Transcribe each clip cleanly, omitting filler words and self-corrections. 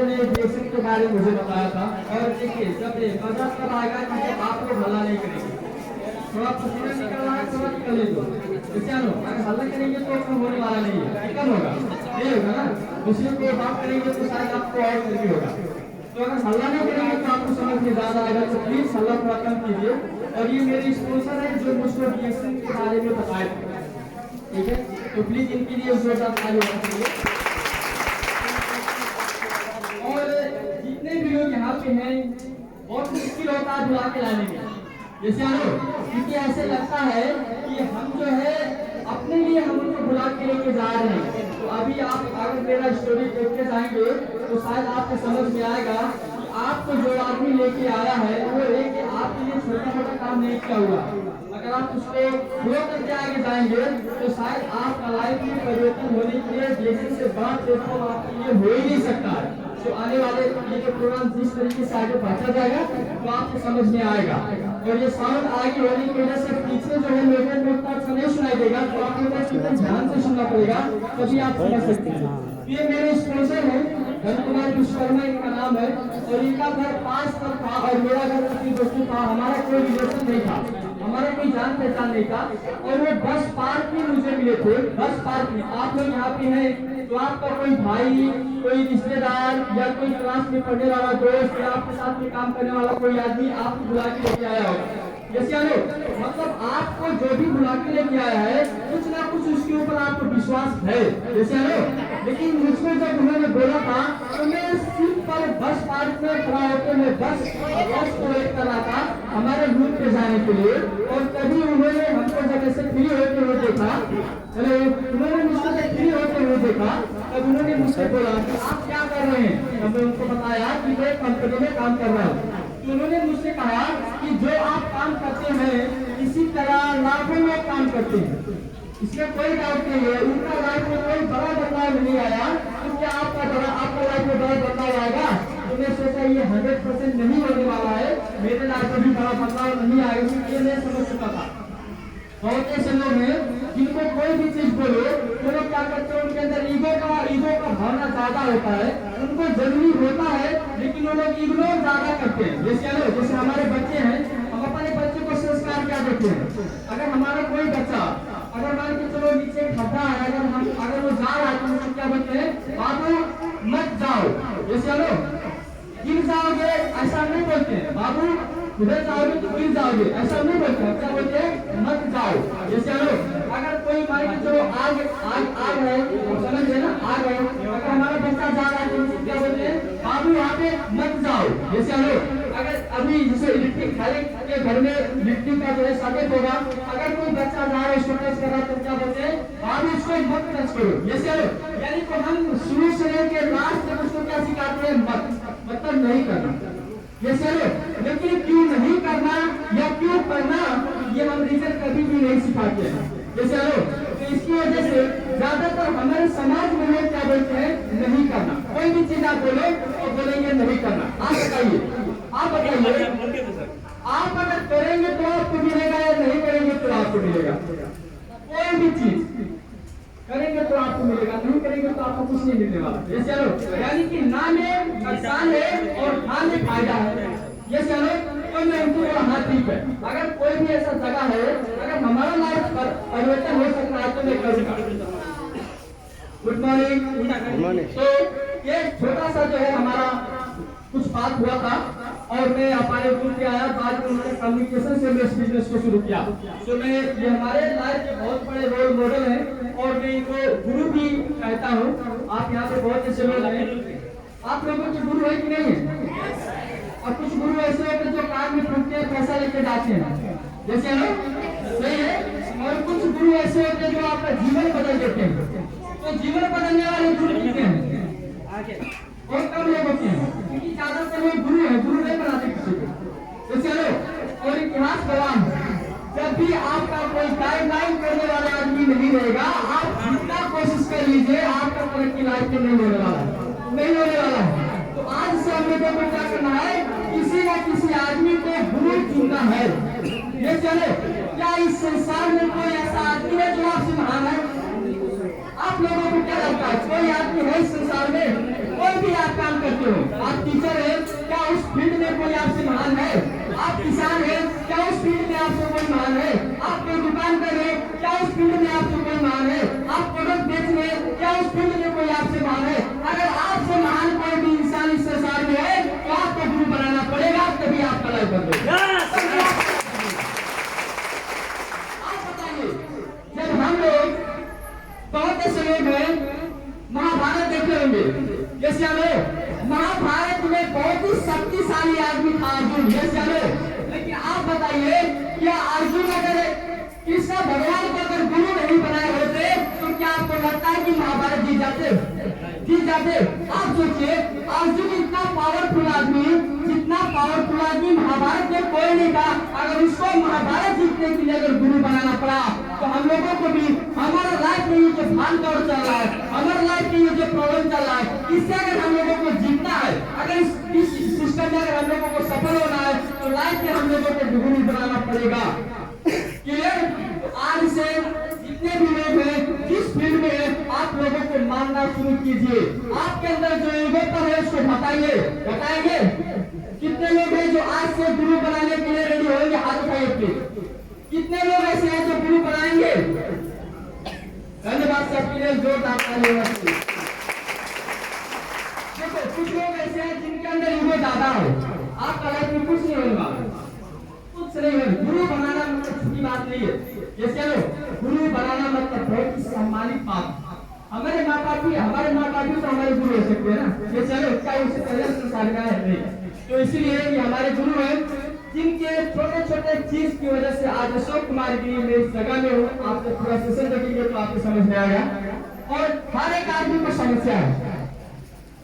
ने बेसिक के बारे में मुझे बताया था। और देखिए जब मजा तब आएगा कि जब आप लोग हल्ला नहीं करेंगे। थोड़ा पसीना निकल रहा है, थोड़ा निकलने दो। चलो अगर हल्ला करेंगे तो होने वाला नहीं है, कम होगा, नहीं होगा ना। दूसरे को बात करेंगे तो शायद आपको और करके होगा। तो अगर हल्ला नहीं करेंगे तो आपको समझ में ज्यादा आएगा। तो प्लीज हल्ला थोड़ा कम कीजिए। और ये मेरे स्पॉन्सर है जो मुझको रिएक्शन के बारे में बताए थे, ठीक है। तो प्लीज इनके लिए जोरदार ताली होना चाहिए। और जितने भी लोग यहाँ पे हैं बहुत मुश्किल होता है बुला के लाने में, जैसे आनो, क्योंकि ऐसे लगता है कि हम जो है अपने लिए हम उनको बुला के लेके जा रहे हैं। तो अभी आप अगर मेरा स्टोरी देखते जाएंगे तो शायद आपको समझ में आएगा कि आपको जो आदमी लेके आया है वो एक आपके लिए छोटा छोटा काम नहीं किया हुआ। अगर आप उसको ग्रो करके आगे जाएंगे तो शायद आपका लाइफ में परिवर्तन होने के लिए जैसे से बात देखो आपके लिए हो ही नहीं सकता है। तो आने वाले ये जो प्रोग्राम जिस तरीके से आगे बढ़ता जाएगा तो आपको समझ में आएगा। और ये साउंड आगे होने की वजह से पीछे जो है लोगों को उतना अच्छा नहीं सुनाई देगा, तो आप लोगों को ध्यान से सुनना पड़ेगा, तभी आप समझ सकते हैं। ये मेरे स्पॉन्सर है धन कुमार विश्वकर्मा, इनका नाम है। और इनका घर 5 तक था और मेरा घर अपनी दोस्तों था। हमारा कोई रिलेशन नहीं था, हमारा कोई जान पहचान नहीं था। और वो बस पार्क में मुझे मिले थे, बस पार्क में। आप लोग यहाँ पे हैं तो आपका कोई भाई, कोई रिश्तेदार या कोई क्लास में पढ़ने वाला दोस्त या आपके साथ में काम करने वाला कोई आदमी आपको बुला के लेके आया होगा। जैसे आनो, मतलब आपको जो भी बुला के लेके आया है कुछ ना कुछ उसके ऊपर आपको विश्वास है, जैसे आनो। लेकिन मुझको जब उन्होंने बोला था तो मैं सिंपल बस पार्क में खड़ा होकर मैं बस को वेट कर रहा था हमारे रूम पे जाने के लिए। और तभी उन्होंने हमको जब ऐसे फ्री होते हुए देखा, उन्होंने मुझको जब फ्री होते हुए देखा तब उन्होंने मुझसे बोला कि आप क्या कर रहे हैं। तब मैं उनको बताया कि मैं कंपनी में काम कर रहा हूँ। तो उन्होंने मुझसे कहा कि जो आप काम करते हैं इसी तरह लाखों लोग काम करते हैं, इसमें कोई डाउट नहीं है। उनका लाइफ में कोई बड़ा बदलाव नहीं आया, तो क्या आपका लाइफ में बड़ा बदलाव आएगा? तो मैं सोचा ये 100% नहीं होने वाला है, मेरे लाइफ में भी बड़ा बदलाव नहीं आएगा, ये मैं समझ चुका था। बहुत ऐसे लोग हैं जिनको कोई भी चीज बोलो तो लोग क्या करते हैं, उनके अंदर ईगो का भावना ज्यादा होता है। उनको जरूरी होता है लेकिन वो लोग इग्नोर ज्यादा करते हैं। जैसे हमारे बच्चे हैं, हम अपने बच्चे को संस्कार क्या देते हैं। अगर हमारा कोई बच्चा अगर मान के चलो नीचे खड्डा है, अगर वो जा रहा है तो हम क्या बोलते हैं, बाबू मत जाओ, जैसे लो गिर जाओगे, ऐसा नहीं बोलते हैं। बाबू उधर जाओगे तो गिर जाओगे, ऐसा नहीं बोलते हैं। क्या बोलते हैं, मत जाओ, जैसे लो। अगर कोई मान के चलो आ गए, समझ गए ना, आ गए, अगर हमारा बच्चा जा रहा है तो क्या बोलते हैं, बाबू यहाँ पे मत जाओ, जैसे लो। अगर अभी जैसे इलेक्ट्रिक के घर में इलेक्ट्रिक का जो है सॉकेट होगा, अगर कोई बच्चा जा रहा है उसको टच कर रहा है तो क्या बोलते हैं, बाबू उसको मत टच करो, जैसे लो। यानी तो हम शुरू से लेकर लास्ट तक उसको क्या सिखाते हैं, मतलब नहीं करना, जैसे लो। लेकिन क्यों नहीं करना या क्यों करना ये हम रीजन कभी भी नहीं सिखाते हैं, जैसे लो। तो इसकी वजह से ज्यादातर हमारे समाज में लोग क्या बोलते हैं, नहीं करना। कोई भी चीज आप बोलो तो बोलेंगे नहीं करना। आप बताइए, आप अगर करेंगे तो आपको मिलेगा या नहीं करेंगे तो आपको मिलेगा। कोई भी चीज करेंगे तो आपको मिलेगा, नहीं करेंगे तो आपको कुछ नहीं मिलने वाला, ये चलो। यानी कि ना में नुकसान है और ना में फायदा है, ये चलो। तो मैं उनको बोला हाँ ठीक है, अगर कोई भी ऐसा जगह है अगर हमारा लाइफ पर परिवर्तन हो सकता है तो मैं करूँगा। Good morning. तो ये छोटा सा जो है हमारा कुछ बात हुआ था और मैं हमारे ग्रुप पे आया, बाद में उन्होंने कम्युनिकेशन से मैं इस बिजनेस को शुरू किया। तो मैं ये हमारे लाइफ के बहुत बड़े रोल मॉडल हैं और मैं इनको गुरु भी कहता हूँ। आप यहाँ पे बहुत ऐसे लोग हैं, आप लोगों के गुरु है कि नहीं है? और कुछ गुरु ऐसे होते हैं जो काम में ठुकते हैं, पैसा लेके जाते हैं, जैसे है सही है। और कुछ गुरु ऐसे होते हैं जो आपका जीवन बदल देते हैं। तो जीवन बदलने वाले गुरु कितने हैं? और कम लोग होते हैं, क्योंकि ज्यादातर लोग गुरु है, गुरु नहीं बनाते किसी को, तो चलो। और इतिहास गवाह है, जब भी आपका कोई गाइडलाइन करने वाला आदमी नहीं रहेगा, आप जितना कोशिश कर लीजिए आपका तरक्की लाइफ में नहीं होने वाला है, नहीं होने वाला है। तो आज से हम लोगों को क्या करना है, किसी न किसी आदमी को गुरु चुनना है, ये चलो। क्या इस संसार में कोई ऐसा आदमी है जो आपसे महान है? आप लोगों को क्या लगता है, कोई आदमी है इस संसार में? कोई भी आप काम करते हो, महाभारत में बहुत ही शक्तिशाली आदमी था अर्जुन, ये चलो। लेकिन आप बताइए, क्या अर्जुन अगर कृष्ण भगवान को अगर गुरु नहीं बनाए होते तो क्या आपको लगता है कि महाभारत जीत जाते? जीत जाते? आप सोचिए, अर्जुन इतना पावरफुल आदमी, जितना पावरफुल आदमी महाभारत में कोई नहीं था, अगर उसको महाभारत जीतने के लिए अगर गुरु बनाना पड़ा तो हम लोगों को भी हमारा लाइफ में ये जो भान दौड़ चल रहा है, हमारा लाइफ में ये जो प्रॉब्लम चल रहा है, इससे अगर हम लोगों को जीतना है, अगर इस सिस्टम में अगर हम लोगों को सफल होना है तो लाइफ में हम लोगों को गुरु बनाना पड़ेगा। क्लियर? आज से जितने भी लोग हैं, जिस फील्ड में है, आप लोगों को मानना शुरू कीजिए। आपके अंदर जो ईगो है उसको बताइए, बताएंगे। कितने लोग हैं जो आज से गुरु बनाने के लिए रेडी होंगे? हाथ उठाइए प्लीज। कितने लोग ऐसे हैं जो गुरु बनाएंगे? धन्यवाद सबके लिए, जोरदार ताली होना चाहिए। देखो, कुछ लोग ऐसे हैं जिनके अंदर ईगो ज्यादा है, आपका लाइफ में कुछ नहीं होगा, कुछ नहीं होगा। गुरु बनाना मतलब छोटी बात नहीं है। ये चलो, गुरु बनाना मतलब बहुत ही सम्मानित बात। हमारे माँ बाप भी तो हमारे गुरु हो सकते हैं ना। ये चलो, क्या उससे पहले संस्कार का है नहीं, तो इसीलिए ये हमारे गुरु हैं, जिनके छोटे छोटे चीज की वजह से आज अशोक कुमार जी में इस जगह में हूँ। आपको पूरा सेशन देखेंगे तो आपको समझ में आएगा। और हर एक आदमी को समस्या है,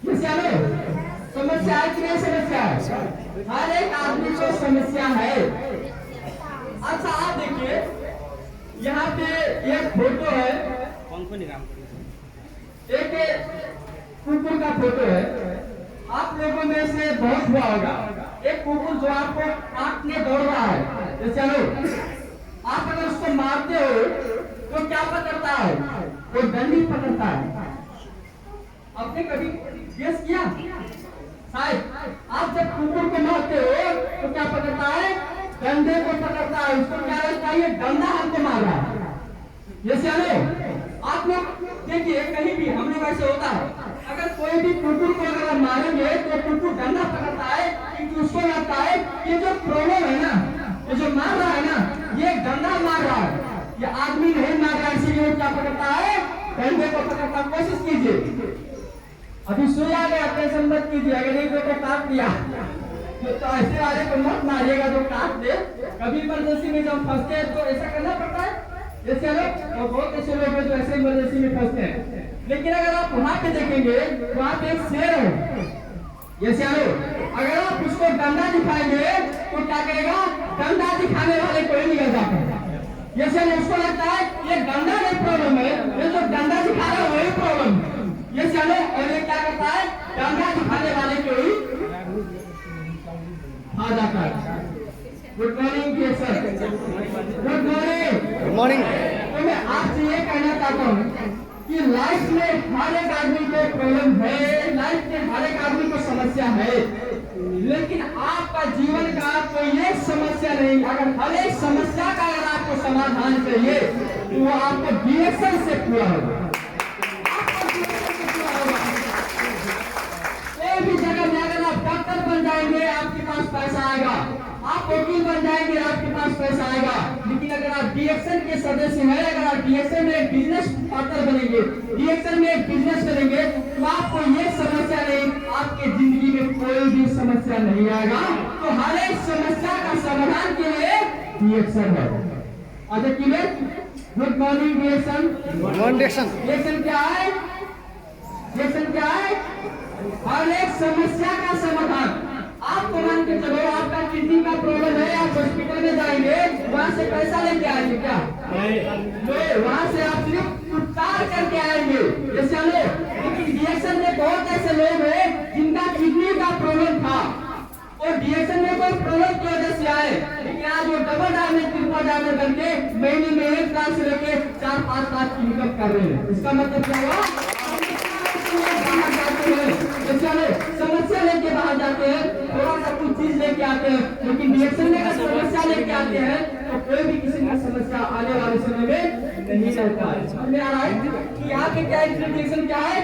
ये चलो, समस्या है कि नहीं? समस्या है, हर एक आदमी को समस्या है। अच्छा, आप देखिए, यहाँ पे एक फोटो है, एक कुकुर का फोटो है। आप लोगों में से बहुत हुआ होगा, एक कुकुर जो आपको काटने दौड़ रहा है, तो चलो, आप अगर उसको मारते हो तो क्या पकड़ता है? वो डंडी पकड़ता है। आपने कभी गेस किया? शायद आप जब कुकुर को मारते हो तो क्या पकड़ता है? डंडे को पकड़ता है। उसको क्या लगता है? ये डंडा हमको मार रहा है। ये चलो, आप लोग देखिए, कहीं भी हम लोग ऐसे होता है, अगर कोई भी कुकुर को अगर मारेंगे तो कुकुर डंडा पकड़ता है, क्योंकि उसको लगता है ये जो प्रॉब्लम है ना, ये जो मार रहा है ना, ये डंडा मार रहा है, ये आदमी नहीं मार रहा है, इसीलिए क्या पकड़ता है? डंडे को पकड़ता। कोशिश कीजिए, अभी सोया गया, टेंशन मत कीजिए, अगर एक को काट दिया तो ऐसे वाले को मत मारिएगा जो काट दे। कभी इमरजेंसी में जब फंसते हैं तो ऐसा करना पड़ता है। जैसे लोग, बहुत ऐसे लोग हैं जो ऐसे इमरजेंसी में फंसते हैं। लेकिन अगर आप वहां पे देखेंगे, वहां पे एक शेर है, ये शेर, अगर आप उसको डंडा दिखाएंगे तो क्या करेगा? डंडा दिखाने वाले को ही निकल जाता है। ये शेर, उसको लगता है ये डंडा नहीं प्रॉब्लम है, ये जो डंडा दिखा रहा है वही प्रॉब्लम है। ये चलो, और ये क्या करता है? डंडा दिखाने वाले को ही आ जाता है। Good morning sir. Good morning. Good morning. तो मैं आपसे ये कहना चाहता हूँ कि लाइफ में हर एक आदमी को प्रॉब्लम है, लाइफ में हर एक आदमी को समस्या है, लेकिन आपका जीवन का कोई एक समस्या नहीं। अगर हर एक समस्या का अगर आपको समाधान चाहिए तो वो आपको डिएक्शन से पूरा होगा। कोई भी जगह में अगर आप डॉक्टर बन जाएंगे आपके पास पैसा आएगा, आप वकील बन जाएंगे आपके पास पैसा आएगा, लेकिन अगर आप डीएक्शन के सदस्य हैं, अगर आप डीएक्शन में एक बिजनेस पार्टनर बनेंगे, डीएक्शन में एक बिजनेस करेंगे, तो आपको ये समस्या नहीं, आपके जिंदगी में कोई भी समस्या नहीं आएगा। तो हर एक समस्या का समाधान के लिए डीएक्शन है। अच्छा क्लियर? गुड मॉर्निंग डीएक्शन। डीएक्शन क्या है? डीएक्शन क्या है? हर एक समस्या का समाधान। आपको मान के चलो, आपका किडनी का प्रॉब्लम है, आप हॉस्पिटल में जाएंगे, वहाँ से पैसा लेके आएंगे क्या? वहाँ से आप सिर्फ उपचार करके आएंगे। जैसे लोग, लेकिन डीएक्शन में बहुत ऐसे लोग हैं जिनका किडनी का प्रॉब्लम था और डीएक्शन में कोई प्रॉब्लम की वजह से आए, लेकिन आज वो डबल डायमंड, ट्रिपल डायमंड करके महीने में 1 लाख से लेके 4-5 लाख की इनकम कर रहे हैं। इसका मतलब क्या हुआ? समस्या लेके बाहर जाते हैं, थोड़ा सा कुछ चीज लेके आते हैं, लेकिन डीएक्शन में अगर समस्या लेके आते हैं तो कोई भी किसी का समस्या आने वाले समय में नहीं रहता है। समझ में आ रहा है कि यहाँ पे क्या डीएक्शन क्या है?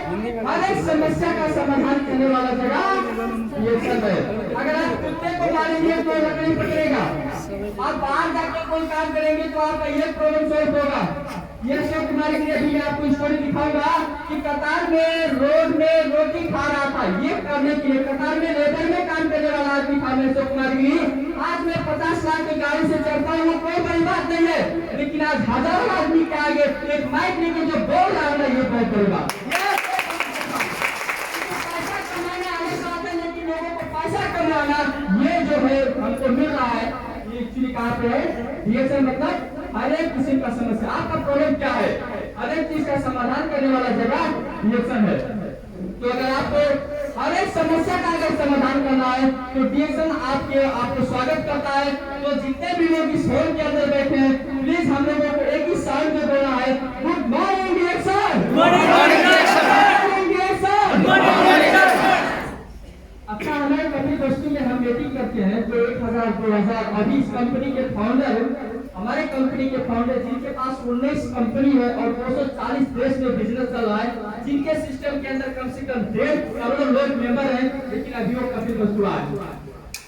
हर एक समस्या का समाधान करने वाला जगह डीएक्शन है। अगर आप कुत्ते को मारेंगे तो लकड़ी पकड़ेगा, आप बाहर जाके कोई काम करेंगे तो आपका ये प्रॉब्लम सॉल्व होगा। ये अशोक कुमार की अभी मैं आपको स्टोरी दिखाऊंगा कि कतार में रोड में रोटी खा रहा था। ये करने के लिए कतार में लेबर में काम करने वाला आदमी था अशोक कुमार की। आज मैं 50 लाख की गाड़ी से चढ़ता हूँ, कोई बड़ी बात नहीं है, लेकिन आज हजारों आदमी के आगे एक माइक लेके जो बोल रहा है ये बहुत बड़ी बात। पैसा कमाने आने का आता है, लेकिन लोगों को पैसा कमाना ये जो है हमको मिल रहा है, ये एक्चुअली कहाँ पे है? डीएक्शन मतलब हर एक किस्म का समस्या, आपका प्रॉब्लम क्या है, हर एक चीज का समाधान करने वाला जगह डीएक्शन है। तो अगर आपको हर एक समस्या का अगर समाधान करना है तो डीएक्शन आपको स्वागत करता है। तो जितने भी लोग इस हॉल के अंदर बैठे हैं, प्लीज हम लोगों को एक ही साउंड में बोलना है, गुड मॉर्निंग डीएक्शन। अच्छा, हमारे कभी वस्तु में हम मीटिंग करते हैं तो 1000 2000 अभी इस कंपनी के फाउंडर, हमारे कंपनी के फाउंडर जिनके पास 19 कंपनी है और 240 देश में बिजनेस चल रहा है, जिनके सिस्टम के अंदर कम से कम 1.5 करोड़ लोग मेंबर हैं, लेकिन अभी वो कभी वस्तु आए,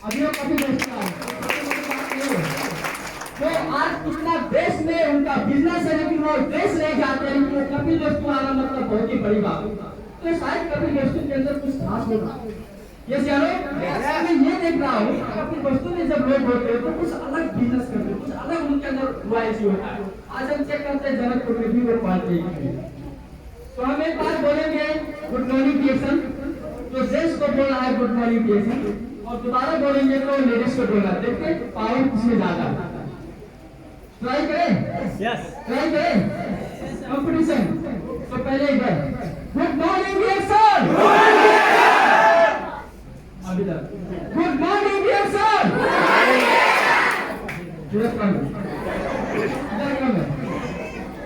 अभी वो कभी वस्तु आए तो आज कितना देश में उनका बिजनेस है, लेकिन वो देश नहीं जाते, लेकिन वो कभी वस्तु आना मतलब बहुत ही बड़ी बात। तो शायद कभी वस्तु के अंदर कुछ खास होगा। ये जानो, मैं ये देख रहा हूँ अपनी वस्तु में जब लोग होते हैं तो कुछ अलग बिजनेस करते हैं, कुछ अलग उनके अंदर वाइसी होता है। आज हम चेक करते हैं जनकपुर में भी वो पार्टी है। तो हम एक बार बोलेंगे गुड मॉर्निंग डीएक्शन, तो जेंट्स को बोलना है गुड मॉर्निंग डीएक्शन, और दोबारा बोलेंगे तो लेडीज को बोलना। देखते पावर किसमें ज्यादा। ट्राई करें, यस ट्राई करें कंपटीशन। तो पहले एक बार गुड मॉर्निंग डीएक्शन, अभी तक गुड मॉर्निंग डियर सर।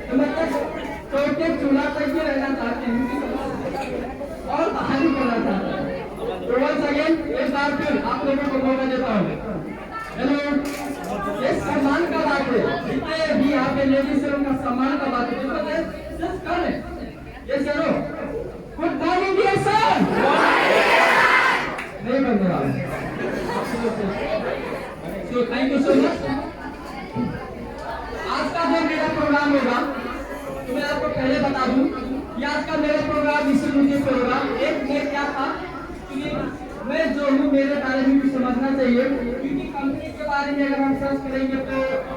तो मतलब छोटे चूल्हा तक ही रहना चाहते हैं और बाहर ही करना चाहते हैं। तो वंस अगेन एक बार फिर आप लोगों को मौका देता हूँ। हेलो, ये सम्मान का बात है, जितने भी यहाँ पे लेडीज है उनका सम्मान का बात है, जस्ट कर ये चलो गुड मॉर्निंग डियर सर। नहीं बनने वाला। So thank you so much। आज का जो मेरा प्रोग्राम होगा तो मैं आपको पहले बता दूं कि आज का मेरा प्रोग्राम इसी मुद्दे पे होगा। एक मैं क्या था कि मैं जो हूँ मेरे बारे में भी समझना चाहिए, क्योंकि कंपनी के बारे में अगर हम सर्च करेंगे तो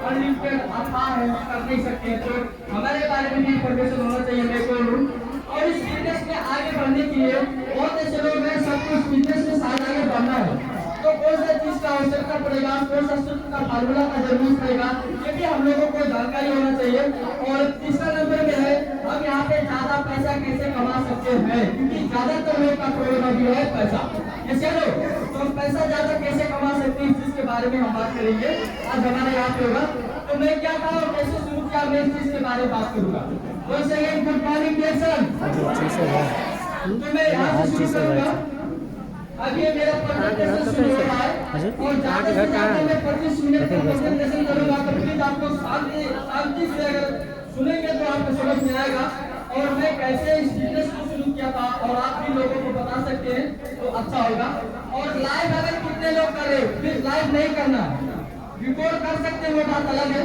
अनलिमिटेड अथाह है, कर नहीं सकते हैं। तो हमारे बारे में भी इंफॉर्मेशन होना चाहिए मैं कौन हूँ, और इस बिजनेस में आगे बढ़ने के लिए बहुत ऐसे लोग हैं, सबको इस बिजनेस में साथ आगे बढ़ना है। तो कौन सा चीज का आवश्यकता पड़ेगा, कौन सा सूत्र का फार्मूला का जरूरत पड़ेगा, ये भी हम लोगों को जानकारी होना चाहिए। और तीसरा नंबर में है हम यहाँ पे ज्यादा पैसा कैसे कमा सकते हैं, क्योंकि ज्यादातर लोग का प्रॉब्लम भी है पैसा। ये चलो तो हम पैसा ज्यादा कैसे कमा सकते हैं, इस चीज के बारे में हम बात करेंगे आज हमारे यहाँ पे होगा। तो मैं क्या था और कैसे शुरू किया, मैं इस चीज के बारे में बात करूंगा। गुड मॉर्निंग डीएक्शन। तो मैं यहाँ से शुरू करूंगा। अभी मेरा प्रेजेंटेशन शुरू हो रहा है और ज़्यादा से ज़्यादा मैं 25 मिनट का प्रेजेंटेशन करूंगा। तो प्लीज आपको शांति से अगर सुनेंगे तो आपको समझ में आएगा और मैं कैसे इस बिजनेस को शुरू किया था और आप भी लोगों को बता सकते हैं तो अच्छा होगा। और लाइव अगर कितने लोग कर रहे हो, फिर लाइव नहीं करना, रिकॉर्ड कर सकते हैं वो बात अलग है,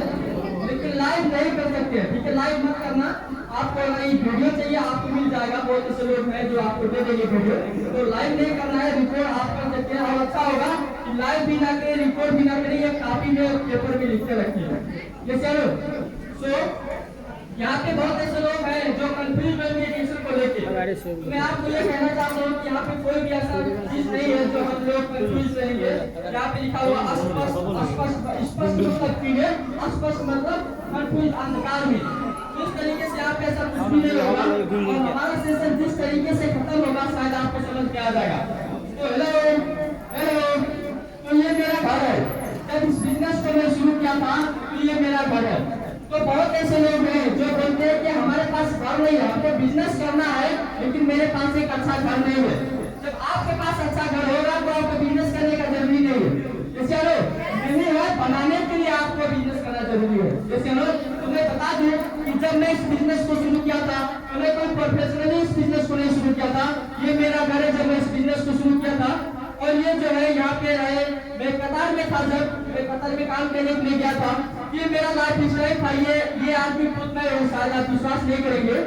लेकिन लाइव नहीं कर सकते, ठीक है? लाइव मत करना। आपको अगर ये वीडियो चाहिए आपको मिल जाएगा, बहुत ऐसे लोग हैं जो आपको दे देंगे वीडियो। तो लाइव नहीं करना है, रिकॉर्ड आप कर सकते हैं। और अच्छा होगा कि लाइव भी ना करें, रिकॉर्ड भी ना करें, ये कॉपी में पेपर में लिख के रखिए। ये चलो यहाँ पे बहुत ऐसे लोग हैं जो कंफ्यूज होंगे एडिशन को लेके। तो मैं आपको ये कहना चाहता हूँ कि यहाँ पे कोई भी ऐसा चीज नहीं है जो हम लोग कंफ्यूज रहेंगे। यहाँ पे लिखा हुआ स्पष्ट मतलब क्लियर, अस्पष्ट मतलब कंफ्यूज अंधकार में। इस तरीके से आप ऐसा कुछ भी नहीं होगा और हमारा सेशन जिस तरीके से खत्म होगा शायद आपको समझ में आ जाएगा। तो हेलो, तो ये मेरा घर है। जब इस बिजनेस को मैं शुरू किया था तो ये मेरा घर है। तो बहुत ऐसे लोग हैं जो बोलते हैं कि हमारे पास घर नहीं है, हमको बिजनेस करना है लेकिन मेरे पास एक अच्छा घर नहीं है। जब आपके पास अच्छा घर होगा तो आपको बिजनेस करने का जरूरी नहीं है। चलो नहीं है, बनाने के लिए आपको बिजनेस करना जरूरी है। जैसे तुम्हें बता दूं कि जब मैं इस बिजनेस को शुरू किया था तो मैं कोई प्रोफेशनली इस बिजनेस को नहीं शुरू किया था। ये मेरा घर है जब मैं इस बिजनेस को शुरू किया था। और ये जो है यहाँ पे रहे, मैं कतार में था, जब मैं कतार में काम करने के लिए गया था ये मेरा लाइफ स्टाइल था, ये आदमी खुद मैं शायद आप विश्वास नहीं करेंगे,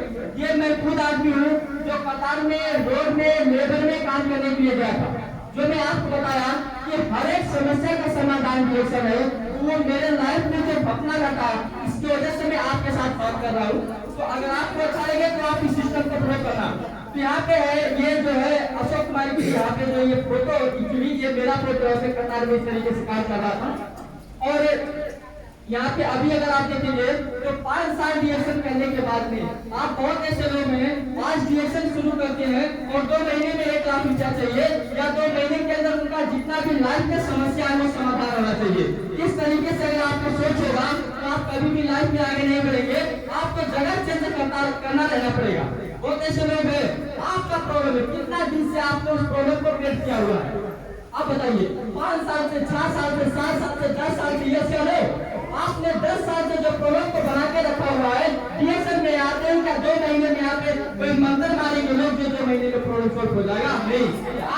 ये मैं खुद आदमी हूँ जो कतार में रोड में लेबर में काम करने के लिए गया था। जो मैं आपको बताया कि हर एक समस्या का समाधान डिएक्शन है, वो मेरे लाइफ में जो घटना घटा इसकी वजह से मैं आपके साथ बात कर रहा हूँ। तो अगर आपको अच्छा लगे तो आप इस सिस्टम को फॉलो करना। तो यहाँ पे है ये जो है अशोक कुमार की, यहाँ पे जो ये फोटो एक्चुअली ये मेरा फोटो है, कतार में इस तरीके से काम कर रहा था। और यहाँ पे अभी अगर आप देखेंगे तो 5 साल डिएक्शन करने के बाद में आप बहुत ऐसे लोग हैं 5 डिएक्शन शुरू करते हैं और 2 महीने में 1 लाख रुपया चाहिए, या 2 महीने के अंदर उनका जितना भी लाइफ में समस्या है वो समाधान होना चाहिए। इस तरीके से अगर आपको सोच होगा तो आप कभी भी लाइफ में आगे नहीं बढ़ेंगे, आपको जगह चेंज करना रहना पड़ेगा। बहुत ऐसे लोग हैं, आपका प्रॉब्लम है, कितना दिन से आपने उस प्रॉब्लम को फेस किया हुआ है, आप बताइए। 5 साल से 6 साल से 7 साल से 10 साल की ये लो, आपने 10 साल से जो प्रॉब्लम को बना के रखा हुआ है, डिएक्शन में आते हैं क्या 2 महीने में आते कोई मंत्र मारेंगे लोग जो 2 महीने में प्रॉब्लम सॉल्व हो जाएगा? नहीं,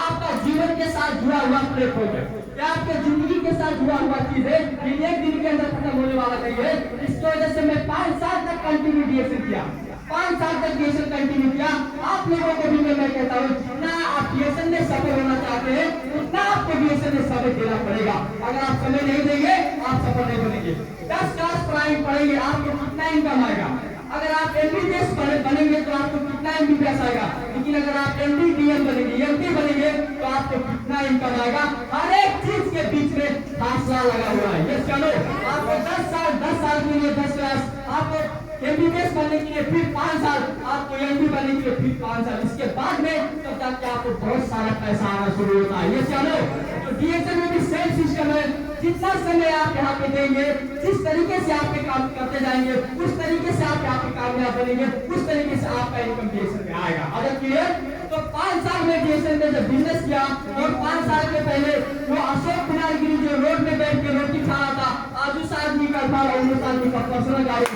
आपका जीवन के साथ जुड़ा हुआ प्लेटफॉर्म है, क्या आपके जिंदगी के साथ जुड़ा हुआ चीज है, ये 1 दिन के अंदर खत्म होने वाला नहीं है। इसकी वजह से मैं 5 साल तक कंटिन्यू डिएक्शन किया, 5 साल तक डिएक्शन कंटिन्यू किया। आप लोगों को भी मैं कहता हूँ जितना आप डिएक्शन में सफल होना चाहते हैं उतना आपको डिएक्शन में समय देना पड़ेगा। अगर आप समय नहीं देंगे आप सफल नहीं बनेंगे। 10 क्लास पढ़ेंगे आपको कितना इनकम आएगा? अगर आप एमबीबीएस बनेंगे तो आपको कितना एमबीबीएस आएगा? लेकिन अगर आप एमडी बनेंगे, एमडी बनेंगे तो आपको कितना इनकम आएगा? हर एक चीज के बीच में फासला लगा हुआ है। ये चलो आपको 10 साल के लिए 10 क्लास, आपको एमबीबीएस बनने के लिए फिर 5 साल, आपको एमडी बनने के लिए फिर 5 साल, इसके बाद में तब जाके आपको बहुत सारा पैसा आना शुरू होता है। ये चलो तो डिएक्शन में भी सेम सिस्टम है, जितना समय आप यहाँ पे देंगे, जिस तरीके से आप काम करते जाएंगे उस तरीके से आप यहाँ पे कामयाब बनेंगे, उस तरीके से आपका इनकम डिएक्शन में आएगा। अगर क्लियर? तो 5 साल में डिएक्शन में जब बिजनेस किया और 5 साल के पहले वो अशोक कुमार गिरी जो रोड में बैठ के रोटी खा रहा था, आज उस आदमी का घर और उस आदमी का पर्सनल गाड़ी,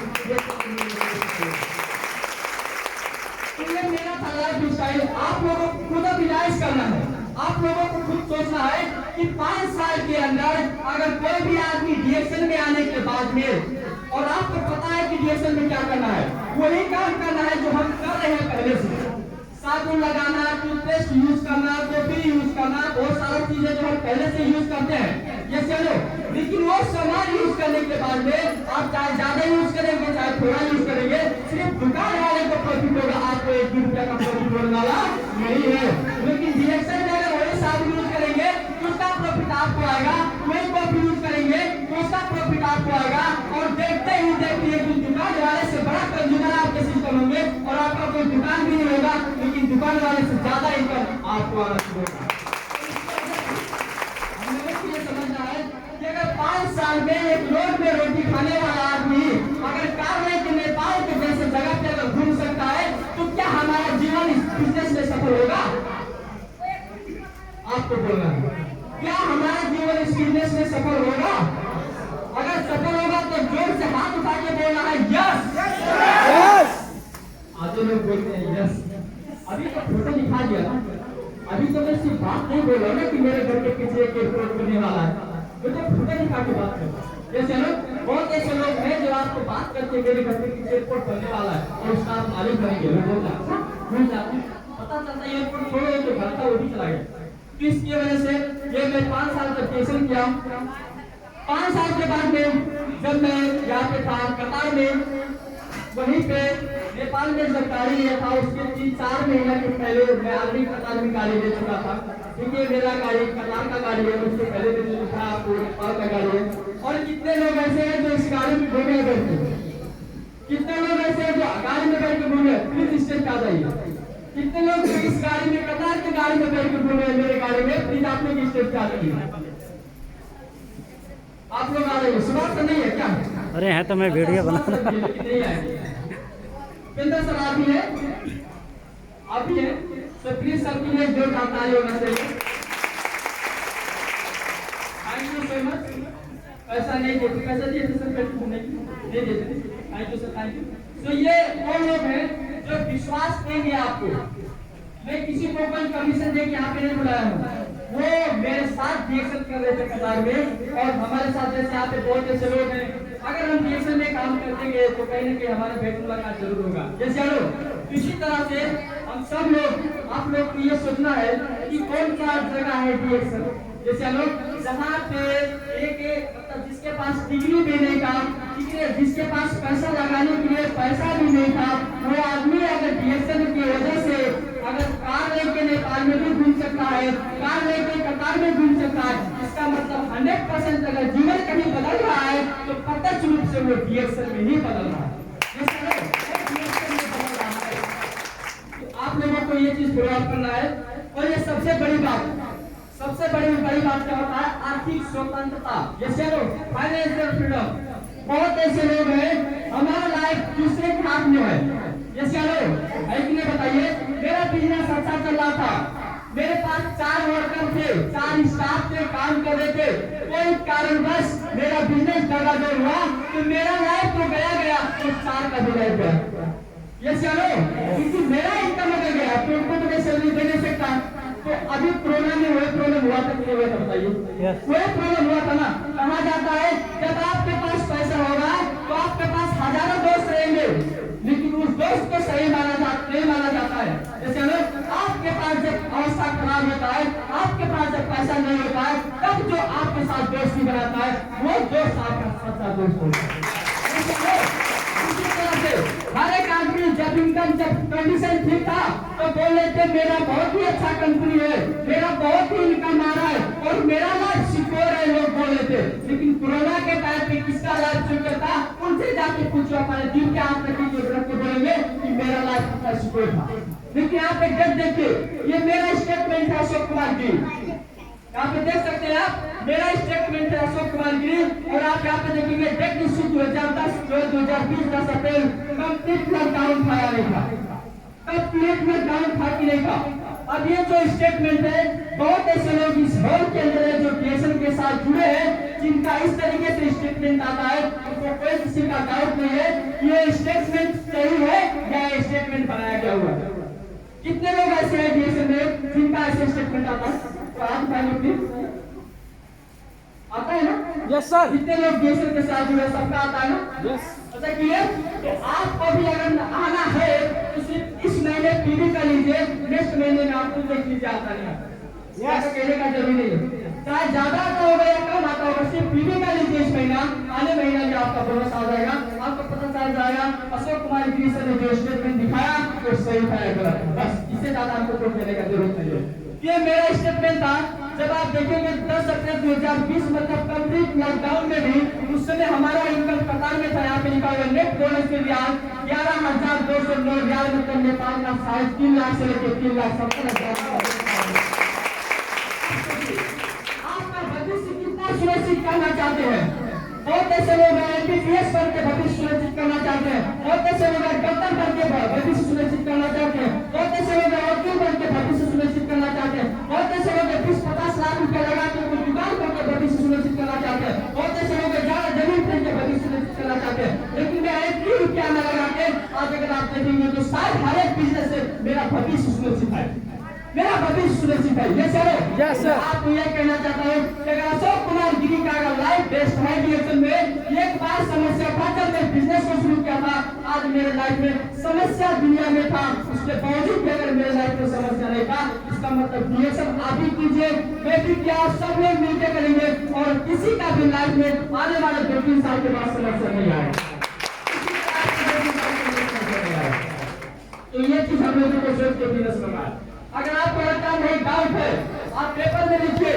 ये मेरा था लाइफ स्टाइल। आप लोगों को खुद रियलाइज करना है, आप लोगों को खुद सोचना है कि 5 साल के अंदर अगर कोई भी आदमी डिएक्शन में आने के बाद में, और आपको पता है कि डिएक्शन में क्या करना है, वही काम करना है जो हम कर रहे हैं पहले से, साबुन लगाना, टूथपेस्ट यूज करना, कॉफी यूज करना, बहुत सारी चीजें जो हम पहले से यूज करते हैं, ये चलो। लेकिन वो सामान यूज करने के बाद में आप चाहे ज्यादा यूज करेंगे चाहे थोड़ा यूज करेंगे, सिर्फ दुकान वाले को प्रॉफिट होगा, आपको 1 रुपया का प्रॉफिट होने वाला नहीं है। लेकिन डिएक्शन में अगर वही साबुन यूज करेंगे तो उसका प्रॉफिट आपको आएगा, वही कॉफी यूज करेंगे तो उसका प्रॉफिट आपको आएगा, और देखते ही देखते एक दिन दुकान वाले से बड़ा कंज्यूमर आपके सिस्टम होंगे और आपका कोई दुकान भी नहीं होगा, लेकिन दुकान वाले से ज्यादा इनकम आपको आना शुरू होगा। ये समझना है कि अगर 5 साल में एक रोड में रोटी खाने वाला आदमी अगर कार लेके नेपाल के जैसे जगह पे अगर घूम सकता है तो क्या हमारा जीवन इस बिजनेस में सफल होगा? आपको बोलना है, क्या हमारा जीवन इस बिजनेस में सफल होगा? अगर सफल होगा तो जोर से हाथ उठा के बोलना है यस। आधे लोग बोलते हैं यस। अभी तो फोटो दिखा दिया ना, अभी तो मैं सिर्फ बात नहीं बोल रहा ना कि मेरे घर के पीछे एक एयरपोर्ट बनने वाला है, तो फोटो दिखा के बात करो। जैसे लोग बहुत ऐसे लोग हैं जो आपको बात करते मेरे घर के पीछे एयरपोर्ट बनने वाला है और उसका आप मालिक बनेंगे, भूल जाते पता चलता एयरपोर्ट छोड़ो जो घर था वो भी चला गया। तो इसकी वजह से ये मैं 5 साल तक डिएक्शन किया। 5 साल के बाद में जब मैं यहाँ पे था कतार में, वहीं पे नेपाल में जब गाड़ी लिया था उसके 3-4 महीना के पहले मैं ऑलरेडी कतार में गाड़ी ले चुका था, क्योंकि मेरा गाड़ी कतार का गाड़ी है, उसके पहले मैंने लिखा आपको नेपाल का गाड़ी है। और कितने लोग ऐसे हैं जो इस गाड़ी में घूमे बैठे, कितने लोग ऐसे हैं जो गाड़ी में बैठ के घूमे, प्लीज स्टेज पे आ जाइए। कितने लोग इस गाड़ी में कतार की गाड़ी में बैठ के घूमे मेरे गाड़ी में, प्लीज आप लोग स्टेज पे आ जाइए। आप लोग आ रहे हैं, शुरुआत तो नहीं है क्या? अरे है तो मैं वीडियो बना नहीं आएंगे। पेंदर सर आप ही है, आप ही है, तो प्लीज सबके लिए जोर का ताली होना चाहिए। Thank you so much. पैसा नहीं देते, पैसा दिए थे सर, नहीं देते, thank you sir, thank you. तो ये वो लोग हैं जो विश्वास देंगे आपको। मैं किसी को कोई कमीशन दे के यहाँ पे नहीं बुलाया हूँ, वो मेरे साथ डिएक्शन कर रहे थे कतार में, और हमारे साथ जैसे यहाँ पे बहुत ऐसे लोग हैं अगर हम डीएसएल में काम करेंगे तो कहीं ना कहीं हमारे पेट मुलाकात जरूर होगा। जैसे इसी तरह से हम सब लोग आप लोग को ये सोचना है कि कौन सा जगह है डीएसएल। जैसे जहाँ पे एक मतलब जिसके पास डिग्री भी नहीं था, जिसके पास पैसा लगाने के लिए पैसा भी नहीं था, वो आदमी अगर डीएसएल की वजह से अगर कार लेके नेपाल में भी घूम सकता है, कार लेके कतार में घूम सकता है, इसका मतलब 100% अगर जीवन कहीं बदल रहा है तो प्रत्यक्ष रूप से वो डीएसएल में ही बदल रहा है। तो आप लोगों को ये चीज फॉलो करना है। और ये सबसे बड़ी बात क्या होता है? आर्थिक स्वतंत्रता। जैसे फाइनेंशियल फ्रीडम। बहुत ऐसे लोग हैं हमारा लाइफ दूसरे के हाथ में है। जैसे बताइए, मेरा बिजनेस अच्छा चल रहा था, मेरे पास 4 वर्कर थे, 4 स्टाफ थे, काम कर रहे थे, कोई कारणवश मेरा बिजनेस डगाडोल हुआ तो मेरा लाइफ तो गया तो 4 का भी लाइफ गया। ये चलो क्योंकि मेरा इनकम अगर गया तो उनको तो मैं सैलरी दे नहीं सकता। तो अभी कोरोना में वही प्रॉब्लम हुआ था कि नहीं हुआ था बताइए? वही प्रॉब्लम हुआ था ना। कहा जाता है जब आपके पास पैसा होगा तो आपके पास हजारों दोस्त रहेंगे, लेकिन उस दोस्त को सही नहीं माना जाता है। जैसे आपके पास जब अवस्था खराब होता है, आपके पास जब पैसा नहीं होता है, तब जो आपके साथ दोस्ती बनाता है वो दोस्त आपका सच्चा दोस्त होता है। हर एक आदमी जब इनकम जब कंडीशन ठीक था तो बोल रहे थे मेरा बहुत ही अच्छा कंपनी है, मेरा बहुत ही इनकम आ रहा है और मेरा लाइफ सिक्योर है, लोग बोल रहे थे। लेकिन कोरोना के टाइम पे किसका लाइफ सिक्योर था? उनसे जाके पूछो, अपने दिल के हाथ रखी रख के बोलेंगे कि मेरा लाइफ कितना सिक्योर था। लेकिन यहाँ पे डेट देखिए, ये मेरा स्टेटमेंट है अशोक कुमार गिरी। यहाँ पे देख सकते हैं आप, मेरा स्टेटमेंट है अशोक कुमार गिरी। और आप यहाँ पे देखेंगे डेट इश्यू 2010 2020 10 अप्रैल कंप्लीट लॉकडाउन था या नहीं था? कंप्लीट लॉकडाउन था कि नहीं था? अब ये जो स्टेटमेंट है, बहुत ऐसे लोग इस हॉल के अंदर है जो डीएसएल के साथ जुड़े हैं, जिनका इस तरीके से स्टेटमेंट आता है, उनको कोई किसी का डाउट नहीं है ये स्टेटमेंट सही है या ये स्टेटमेंट बनाया गया हुआ है। कितने लोग ऐसे हैं डीएसएल में जिनका ऐसे स्टेटमेंट आता है? तो आज आता है ना? Yes sir. कितने लोग डीएसएल के साथ जुड़े? सबका आता है ना? यस। अच्छा क्लियर? तो आपको भी अगर आना है तो सिर्फ इस महीने पीवी कर लीजिए, नेक्स्ट महीने में आपको देख लीजिए आता नहीं आता। ऐसा कहने का जरूरी नहीं है, चाहे ज्यादा आता होगा या कम आता होगा, सिर्फ पीवी कर लीजिए इस महीना, आने महीना में आपका बोनस आ जाएगा, आपको पता चल जाएगा अशोक कुमार गिरी सर ने जो स्टेटमेंट दिखाया वो सही था या गलत। बस इससे ज्यादा आपको कोई कहने का जरूरत नहीं है। ये मेरा स्टेटमेंट था। जब आप देखेंगे 10 अप्रैल 2020 मतलब कंप्लीट लॉकडाउन में भी उस समय हमारा इनकम कतार में था। यहाँ पे लिखा हुआ नेट बोनस के रियाल 11,209 रियाल, मतलब नेपाल का 3.5 लाख से लेकर 3,70,000। आपका भविष्य कितना सुरक्षित करना चाहते हैं? बहुत ऐसे लोग हैं एमबीबीएस बन के भविष्य सुरक्षित करना चाहते हैं, बहुत ऐसे लोग हैं डॉक्टर बन के भविष्य सुरक्षित करना चाहते हैं, बहुत ऐसे लोग हैं वकील बन के भविष्य सुरक्षित करना चाहते हैं, बहुत ऐसे लोग 20-50 लाख रुपया लगा के कोई दुकान करके भविष्य सुरक्षित करना चाहते हैं, बहुत ऐसे लोग ज्यादा जमीन खरीद के भविष्य सुरक्षित करना चाहते हैं। लेकिन मैं 1 रुपया न लगा के आज अगर आप देखेंगे तो शायद हर एक बिजनेस से मेरा भविष्य सुरक्षित है, मेरा भविष्य सुरक्षित है। ये सर यस सर। आपको ये कहना चाहता हूँ कि अगर अशोक कुमार गिरी का अगर लाइफ बेस्ट है डीएसएल में, एक बार समस्या था जब मैं बिजनेस को शुरू किया था, आज मेरे लाइफ में समस्या दुनिया में था, उसके बावजूद भी अगर मेरे लाइफ में समस्या नहीं था, इसका मतलब डीएसएल आप भी कीजिए, मैं भी किया, सब लोग मिलकर करेंगे और किसी का भी लाइफ में आने वाले 2-3 साल के बाद समस्या नहीं आएगी। तो ये चीज हम लोगों को सोच के बिजनेस करना है। अगर आपको लगता है नहीं डाउट है, आप पेपर में लिखिए,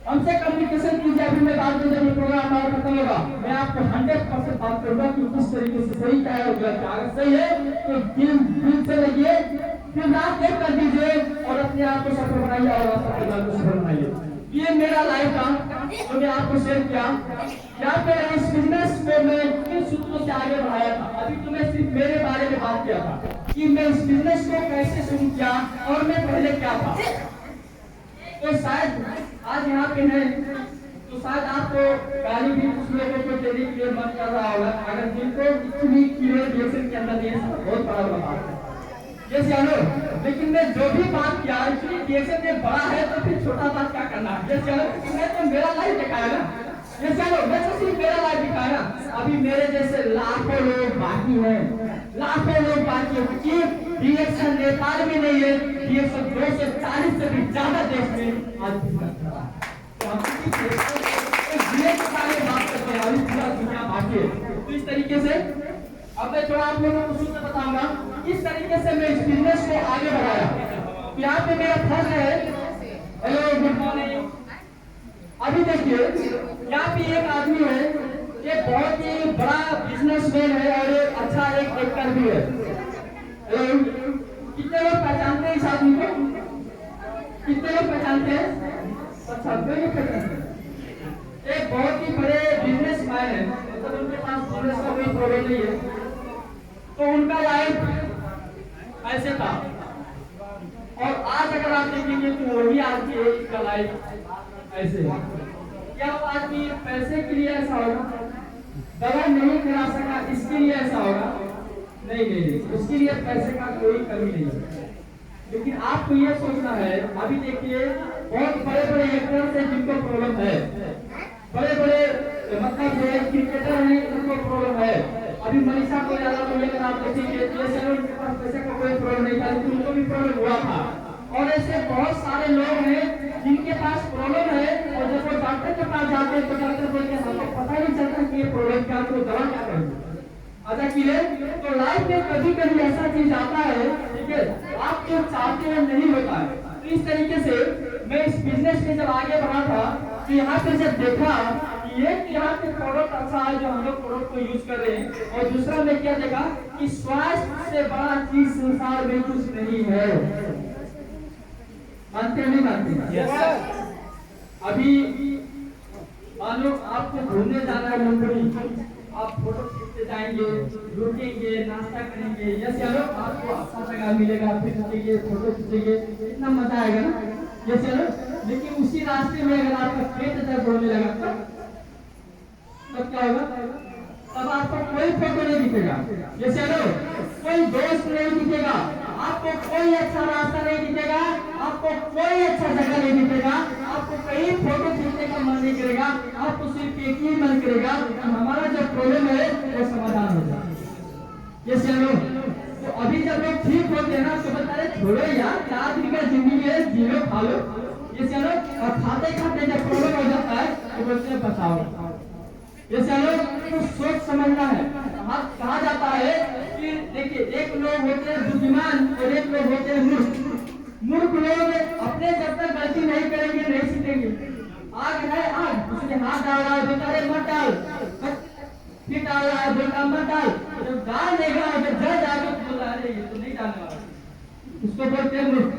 हमसे कम्युनिकेशन कीजिए। अभी मैं बात में जब ये प्रोग्राम हमारा खत्म होगा मैं आपको 100% बात करूंगा कि किस तरीके से सही क्या है गलत क्या है। अगर सही है तो दिल से लगिए, फिर रात एक कर दीजिए और अपने आप को सफल बनाइए और अपने परिवार को सफल बनाइए। ये मेरा लाइफ था जो मैं आपको शेयर किया। यहाँ पे इस बिजनेस को मैं किन सूत्रों से आगे बढ़ाया था। अभी तो मैं सिर्फ मेरे बारे में बात किया था कि मैं इस बिजनेस को कैसे शुरू किया और मैं पहले क्या था। तो शायद आज यहाँ पे है तो शायद आपको गाली भी कुछ लोगों को देने के लिए मन कर रहा होगा, अगर जिनको इतनी क्लियर डीएसएल के अंदर ये बहुत बड़ा बात है। यस या नो? लेकिन मैं जो भी बात किया इसलिए डीएसएल में बड़ा है तो फिर छोटा बात क्या करना है। यस या नो? मैं तो मेरा लाइफ दिखाया ना, ये चलो मैं तो सिर्फ मेरा लाइफ दिखाया ना, अभी मेरे जैसे लाखों लोग बाकी हैं, लाखों लोग बाकी हैं कि DX नेपाल में नहीं है, DX 240 से भी ज्यादा देश में आज भी करता है। तो हम DX के बारे में बात करते हैं, अभी पूरा दुनिया बाकी है। तो इस तरीके से अब मैं थोड़ा आप लोगों को सूत्र बताऊंगा, इस तरीके से मैं इस बिजनेस को आगे बढ़ाया। तो यहाँ पे मेरा फर्स्ट है, हेलो गुड मॉर्निंग। अभी देखिए यहाँ पे एक आदमी है, ये बहुत ही बड़ा बिजनेसमैन है और एक अच्छा एक एक्टर भी है। हेलो, कितने लोग पहचानते हैं इस आदमी को? कितने लोग पहचानते हैं? अच्छा, कोई नहीं पहचानते। एक बहुत ही बड़े बिजनेसमैन है, मतलब उनके पास बिजनेस का कोई प्रॉब्लम नहीं है। तो उनका लाइफ ऐसे था और आज अगर आप देखेंगे तो वही आदमी का लाइफ ऐसे है। क्या वो आदमी पैसे के लिए ऐसा होगा? दवा नहीं करा सका इसके लिए ऐसा होगा? नहीं, उसके लिए पैसे का कोई कमी नहीं है। लेकिन आपको ये सोचना है, अभी देखिए बहुत बड़े बड़े एक्टर्स हैं जिनको प्रॉब्लम है, बड़े बड़े मतलब जो क्रिकेटर हैं उनको प्रॉब्लम है। अभी मनीषा कोइराला को लेकर आप देखेंगे, जैसे उनके पास पैसे का कोई प्रॉब्लम नहीं था लेकिन उनको भी प्रॉब्लम हुआ था। और ऐसे बहुत सारे लोग हैं जिनके पास प्रॉब्लम है और जब वो डॉक्टर के पास जाते हैं तो डॉक्टर बोलते हैं हमको पता नहीं चलता कि ये प्रॉब्लम क्या, तो दवा क्या करेंगे। अच्छा क्लियर? तो लाइफ में कभी कभी ऐसा चीज आता है, ठीक है, आप जो चाहते हैं नहीं होता है। तो इस तरीके से मैं इस बिजनेस में जब आगे बढ़ा था तो यहाँ पे जब देखा कि एक यहाँ पे प्रोडक्ट अच्छा है जो हम लोग प्रोडक्ट को यूज कर रहे हैं, और दूसरा में क्या देखा कि स्वास्थ्य से बड़ा चीज संसार में कुछ नहीं है। मानते नहीं मानते? yes. अभी मान लो आपको घूमने जाना है मुंबई, आप फोटो खींचते जाएंगे, रुकेंगे, नाश्ता करेंगे, यस चलो आपको अच्छा जगह मिलेगा, फिर रुकेंगे, फोटो खींचेंगे, इतना मजा आएगा ना, यस चलो। लेकिन उसी रास्ते में अगर आपका पेट दर्द होने लगा तब क्या होगा? तब आपको कोई फोटो नहीं दिखेगा, यस चलो, कोई दोस्त नहीं दिखेगा, आपको कोई अच्छा रास्ता नहीं दिखेगा, आपको कोई अच्छा जगह नहीं दिखेगा, आपको कहीं फोटो खींचने का मन नहीं करेगा, आपको सिर्फ एक ही मन करेगा कि हमारा जो प्रॉब्लम है वो समाधान हो जाए। ये चलो, तो अभी जब लोग ठीक होते हैं ना तो बताए छोड़ो यार, 4 दिन का जिंदगी है, जीरो खा लो, ये चलो। और खाते खाते जब प्रॉब्लम हो जाता है तो बोलते हैं बताओ, ये चलो। तो सोच समझना है। कहा जाता है कि देखिए एक लोग होते हैं बुद्धिमान और एक लोग होते हैं मूर्ख। मूर्ख लोग अपने जब तक गलती नहीं करेंगे नहीं सीखेंगे। आग है आग, उसने हाथ डाल रहा है, बेचारे मत डाल, फिर डाल रहा है, बेटा मत डाल, जब डाल देगा जब जज आगे बोल रहा है ये तो नहीं डालने वाला, उसको बोलते हैं मूर्ख।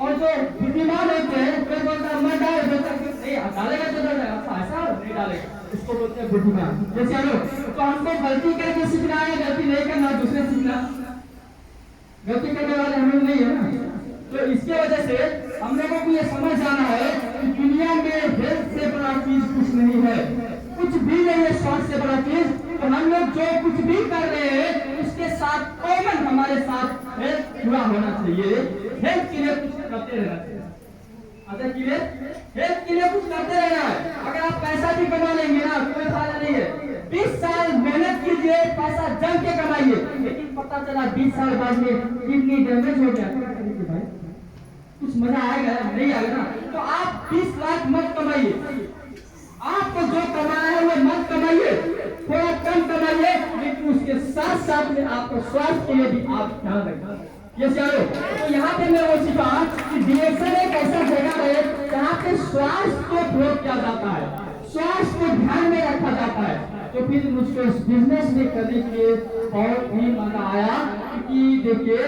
और जो बुद्धिमान होते हैं वे बोलता है मत डाल, बेटा नहीं डालेगा तो डालेगा, ऐसा नहीं डालेगा, इसको बोलते हैं बुद्धिमान। जैसे चलो तो हमको गलती करके सीखना है, गलती नहीं करना, दूसरे सीखना। गलती करने वाले हम लोग नहीं है ना। तो इसके वजह से हम लोगों को ये समझ जाना है कि दुनिया में हेल्थ से बड़ा चीज कुछ नहीं है, कुछ भी नहीं है स्वास्थ्य से बड़ा चीज। तो हम लोग जो कुछ भी कर रहे हैं उसके साथ कॉमन हमारे साथ हेल्थ जुड़ा होना चाहिए, हेल्थ के लिए कुछ करते रहना चाहिए। अच्छा क्लियर? हेल्थ के लिए कुछ करते रहना है। अगर आप पैसा भी कमा लेंगे ना कोई फायदा नहीं है, 20 साल मेहनत कीजिए, पैसा जम के कमाइए, लेकिन पता चला 20 साल बाद में किडनी डैमेज हो गया, क्या करेंगे भाई? कुछ मजा आएगा? नहीं आएगा ना। तो आप 20 लाख मत कमाइए, आपको जो कमाना है वो मत कमाइए, थोड़ा कम कमाइए, लेकिन उसके साथ साथ में आपको स्वास्थ्य के लिए भी आप ध्यान रखें। ये चलो, तो यहाँ पे मैं वो सीखा कि DXN एक ऐसा जगह है जहाँ पे स्वास्थ्य को प्रयोग किया जाता है, स्वास्थ्य को ध्यान में रखा जाता है। तो फिर मुझको इस बिजनेस में करने के लिए बहुत ही मजा आया, क्योंकि देखिए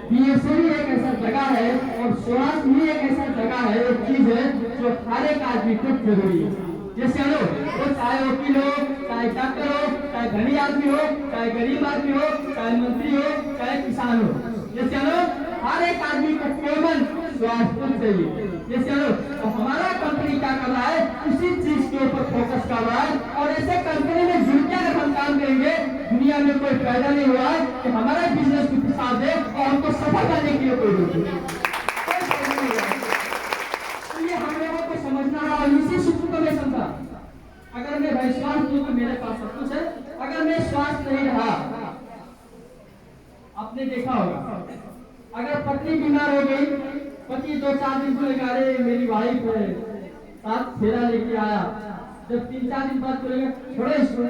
DXN ही एक ऐसा जगह है और स्वास्थ्य ही एक ऐसा जगह है, एक चीज है जो हर एक आदमी को जरूरी है। जैसे चलो, वो चाहे वकील हो, चाहे डॉक्टर हो, चाहे धनी आदमी हो, चाहे गरीब आदमी हो, चाहे मंत्री हो, चाहे किसान हो, ये चलो हर एक आदमी को कॉमन स्वास्थ्य चाहिए। ये चलो, तो हमारा कंपनी क्या कर रहा है, इसी चीज के ऊपर फोकस कर रहा है। और ऐसे कंपनी में जुड़ के अगर हम काम करेंगे, दुनिया में कोई फायदा नहीं हुआ है कि हमारा बिजनेस को साथ दे और हमको सफल करने के लिए कोई रोक नहीं। ये हम लोगों को समझना है और इसी सूत्र को मैं समझा। अगर मैं विश्वास दूं कि मेरे पास सब कुछ है, अगर मैं स्वास्थ्य नहीं रहा, आपने देखा होगा अगर पत्नी बीमार हो गई, पति 2-4 दिन बोलेगा अरे मेरी वाइफ है, साथ फेरा लेके आया, जब 3-4 दिन बाद बोलेगा छोड़ो इसको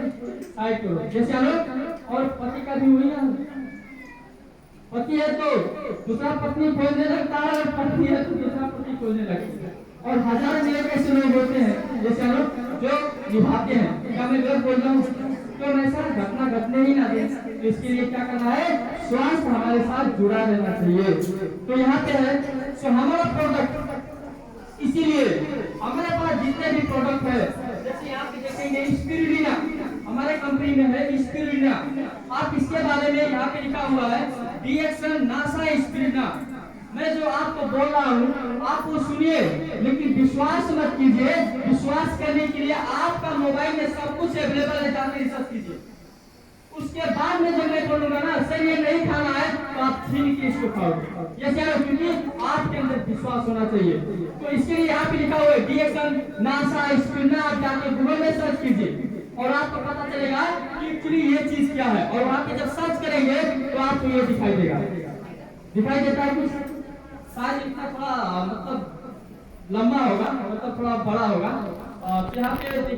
साइड करो, जैसे आलो। और पति का भी हुई ना, पति है तो दूसरा पत्नी खोजने लगता है, और पत्नी है तो दूसरा पति खोजने लगता है। और हजार मेरे ऐसे लोग होते हैं जैसे लोग जो निभाते हैं। क्या मैं गलत बोल रहा हूँ? तो ऐसा घटना घटने ही ना दे, तो इसके लिए क्या करना है, स्वास्थ्य हमारे साथ जुड़ा रहना चाहिए। तो यहाँ पे है सो हमारा प्रोडक्ट, इसीलिए हमारे पास जितने भी प्रोडक्ट है, जैसे यहाँ पे देखेंगे स्पिरुलिना, हमारे कंपनी में है स्पिरुलिना। आप इसके बारे में यहाँ पे लिखा हुआ है डीएक्सन नासा स्पिरुलिना। मैं जो आपको बोल रहा हूँ आप वो सुनिए, लेकिन विश्वास मत कीजिए। विश्वास करने के लिए आपका मोबाइल में सब कुछ अवेलेबल है, जाके रिसर्च कीजिए। उसके बाद में जब मैं बोलूंगा ना सर ये नहीं खाना है, तो आप छीन के इसको खाओगे। ये क्या है, क्योंकि आपके अंदर विश्वास होना चाहिए। तो इसके लिए यहाँ पे लिखा हुआ है डीएक्सन नासा स्पिरुलिना। आप जाके गूगल में सर्च कीजिए और आपको पता चलेगा कि एक्चुअली ये चीज क्या है। और वहां पे जब सर्च करेंगे तो आपको ये दिखाई देगा, दिखाई देता है कुछ शायद इतना थोड़ा मतलब लंबा होगा, मतलब थोड़ा बड़ा होगा। यहाँ पे देखिए